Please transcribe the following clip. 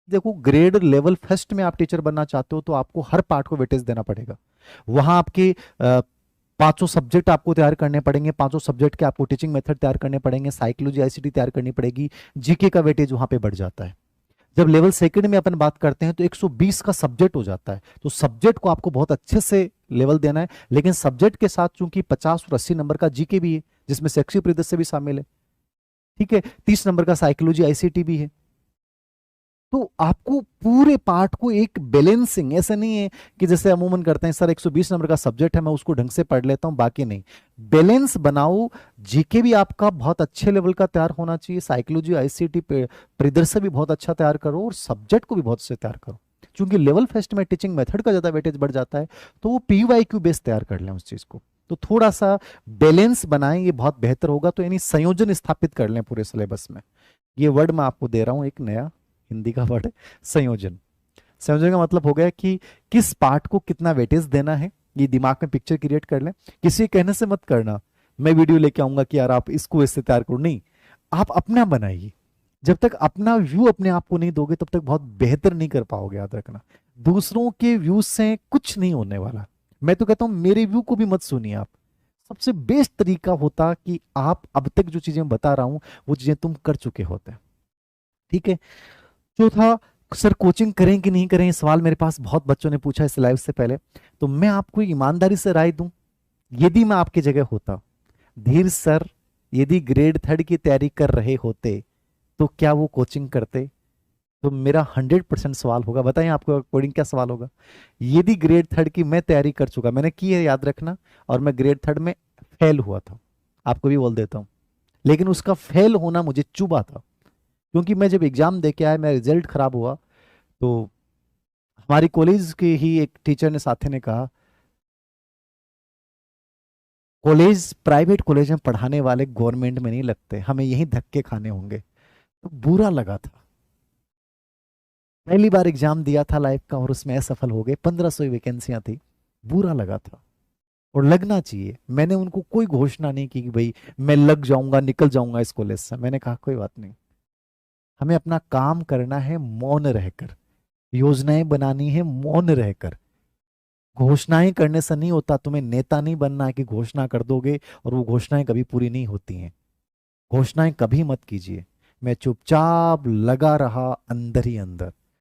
देखो, grade level first में आप टीचर बनना चाहते हो तो आपको हर पार्ट को वेटेज देना पड़ेगा। वहां आपके पांचों सब्जेक्ट आपको तैयार करने पड़ेंगे, पांचों सब्जेक्ट के आपको टीचिंग मेथड तैयार करने पड़ेंगे, साइकोलॉजी आईसीटी तैयार करनी पड़ेगी, जीके का वेटेज वहां पे बढ़ जाता है। जब लेवल सेकंड में अपन बात करते हैं तो 120 का सब्जेक्ट हो जाता है, तो सब्जेक्ट को आपको बहुत अच्छे से लेवल देना है। लेकिन सब्जेक्ट के साथ चूंकि 50 और 80 नंबर का जीके भी है, जिसमें शैक्षिक परिदृश्य भी शामिल है, ठीक है, 30 नंबर का साइकोलॉजी आईसीटी भी है, तो आपको पूरे पार्ट को एक बैलेंसिंग, ऐसा नहीं है कि जैसे अमूमन करते हैं सर 120 नंबर का सब्जेक्ट है मैं उसको ढंग से पढ़ लेता हूं बाकी नहीं। बैलेंस बनाओ। जीके भी आपका बहुत अच्छे लेवल का तैयार होना चाहिए, साइकोलॉजी आईसीटी परिदृश्य भी बहुत अच्छा तैयार करो, और सब्जेक्ट को भी बहुत अच्छे तैयार करो। क्योंकि लेवल फर्स्ट में टीचिंग मेथड का ज्यादा वेटेज बढ़ जाता है, तो वो पीवाईक्यू बेस तैयार कर लें उस चीज को। तो थोड़ा सा बैलेंस बनाएं, ये बहुत बेहतर होगा। तो यानी संयोजन स्थापित कर लें पूरे सिलेबस में। ये वर्ड मैं आपको दे रहा हूं, एक नया हिंदी का वर्ड है, संयोजन। संयोजन का मतलब हो गया कि किस पार्ट को कितना वेटेज देना है, ये दिमाग में पिक्चर क्रिएट कर लें। किसी के कहने से मत करना, मैं वीडियो लेके आऊंगा कि यार आप इसको इससे तैयार करो, नहीं, आप अपना बनाइए। जब तक अपना व्यू अपने आप को नहीं दोगे तब तक बहुत बेहतर नहीं कर पाओगे, याद रखना। दूसरों के व्यू से कुछ नहीं होने वाला। मैं तो कहता हूं मेरे व्यू को भी मत सुनिए आप। सबसे बेस्ट तरीका होता कि आप अब तक जो चीजें बता रहा हूं वो चीजें तुम कर चुके होते, ठीक है। चौथा, सर कोचिंग करें कि नहीं करें, ये सवाल मेरे पास बहुत बच्चों ने पूछा इस लाइव से पहले। तो मैं आपको ईमानदारी से राय दूं, यदि मैं आपकी जगह होता, धीर सर, यदि ग्रेड थर्ड की तैयारी कर रहे होते तो क्या वो कोचिंग करते? तो मेरा 100% सवाल होगा, बताइए आपको अकॉर्डिंग क्या सवाल होगा। यदि ग्रेड थर्ड की मैं तैयारी कर चुका, मैंने की है याद रखना, और मैं ग्रेड थर्ड में फेल हुआ था, आपको भी बोल देता हूं, लेकिन उसका फेल होना मुझे चुभा था। क्योंकि मैं जब एग्जाम दे के आया, मेरा रिजल्ट खराब हुआ, तो हमारी कॉलेज के ही एक टीचर ने, साथी ने कहा, कॉलेज प्राइवेट कॉलेज में पढ़ाने वाले गवर्नमेंट में नहीं लगते, हमें यहीं धक्के खाने होंगे। तो बुरा लगा था। पहली बार एग्जाम दिया था लाइफ का और उसमें असफल हो गए, 1500 वैकेंसियां थी। बुरा लगा था, और लगना चाहिए। मैंने उनको कोई घोषणा नहीं की कि भाई मैं लग जाऊंगा निकल जाऊंगा इस कॉलेज से, मैंने कहा कोई बात नहीं, हमें अपना काम करना है मौन रहकर, योजनाएं बनानी है मौन रहकर। घोषणाएं करने से नहीं होता, तुम्हें नेता नहीं बनना है कि घोषणा कर दोगे और वो घोषणाएं कभी पूरी नहीं होती हैं। घोषणाएं कभी मत कीजिए। मैं चुपचाप लगा रहा अंदर ही अंदर,